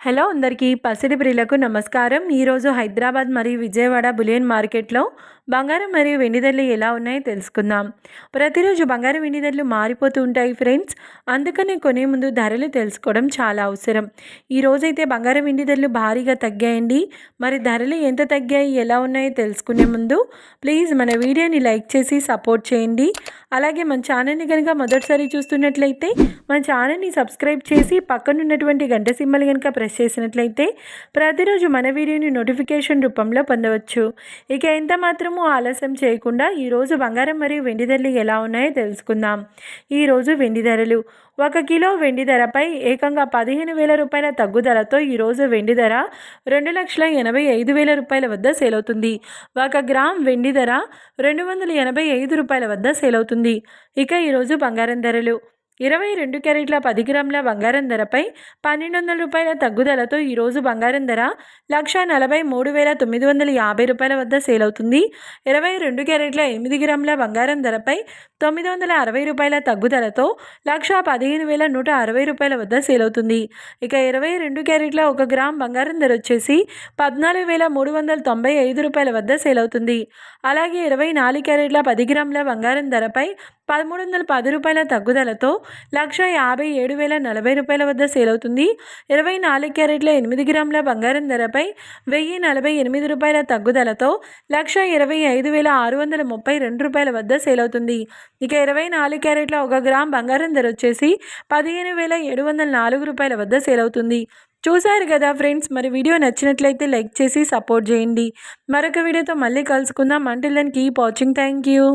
Hello అందరికీ పసిడి ప్రియులకు నమస్కారం. ఈరోజు హైదరాబాద్ మరియు విజయవాడ బులియన్ మార్కెట్లో బంగారం మరియు వెండి ధరలు ఎలా ఉన్నాయో తెలుసుకుందాం. ప్రతిరోజు బంగారం వెండి ధరలు మారిపోతూ ఉంటాయి ఫ్రెండ్స్. అందుకని కొనే ముందు ధరలు తెలుసుకోవడం చాలా అవసరం. ఈరోజైతే బంగారం వెండి ధరలు భారీగా తగ్గాయండి. మరి ధరలు ఎంత తగ్గాయి, ఎలా ఉన్నాయో తెలుసుకునే ముందు ప్లీజ్ మన వీడియోని లైక్ చేసి సపోర్ట్ చేయండి. అలాగే మన ఛానల్ని కనుక మొదటిసారి చూస్తున్నట్లయితే మన ఛానల్ని సబ్స్క్రైబ్ చేసి పక్కనున్నటువంటి గంట సింబల్ కనుక ప్రెస్ చేసినట్లయితే ప్రతిరోజు మన వీడియోని నోటిఫికేషన్ రూపంలో పొందవచ్చు. ఇక ఎంత మాత్రమూ ఆలస్యం చేయకుండా ఈరోజు బంగారం మరియు వెండి ధరలు ఎలా ఉన్నాయో తెలుసుకుందాం. ఈరోజు వెండి ధరలు 1 కిలో వెండి ధరపై ఏకంగా 15,000 రూపాయల తగ్గుదలతో ఈరోజు వెండి ధర 2,85,000 రూపాయల వద్ద సేల్ అవుతుంది. 1 గ్రామ్ వెండి ధర 285 రూపాయల వద్ద సేల్ అవుతుంది. ఇక ఈరోజు బంగారం ధరలు 22 క్యారెట్ల 10 గ్రాముల బంగారం ధరపై 1,200 రూపాయల తగ్గుదలతో ఈరోజు బంగారం ధర 1,43,950 రూపాయల వద్ద సేల్ అవుతుంది. 22 క్యారెట్ల 8 గ్రాముల బంగారం ధరపై 960 రూపాయల తగ్గుదలతో 1,15,160 రూపాయల వద్ద సేల్ అవుతుంది. ఇక 22 క్యారెట్ల 1 గ్రామ్ బంగారం ధర వచ్చేసి 14,395 రూపాయల వద్ద సేల్ అవుతుంది. అలాగే 24 క్యారెట్ల 10 గ్రాముల బంగారం ధరపై 1,310 రూపాయల తగ్గుదలతో 1,57,040 రూపాయల వద్ద సేల్ అవుతుంది. 24 క్యారెట్ల 8 గ్రాముల బంగారం ధరపై 1,048 రూపాయల తగ్గుదలతో 1,25,632 రూపాయల వద్ద సేల్ అవుతుంది. ఇక 24 క్యారెట్ల 1 గ్రామ్ బంగారం ధర వచ్చేసి 15,704 రూపాయల వద్ద సేల్ అవుతుంది. చూశారు కదా ఫ్రెండ్స్, మరి వీడియో నచ్చినట్లయితే లైక్ చేసి సపోర్ట్ చేయండి. మరొక వీడియోతో మళ్ళీ కలుసుకుందాం. Until then keep watching. Thank you.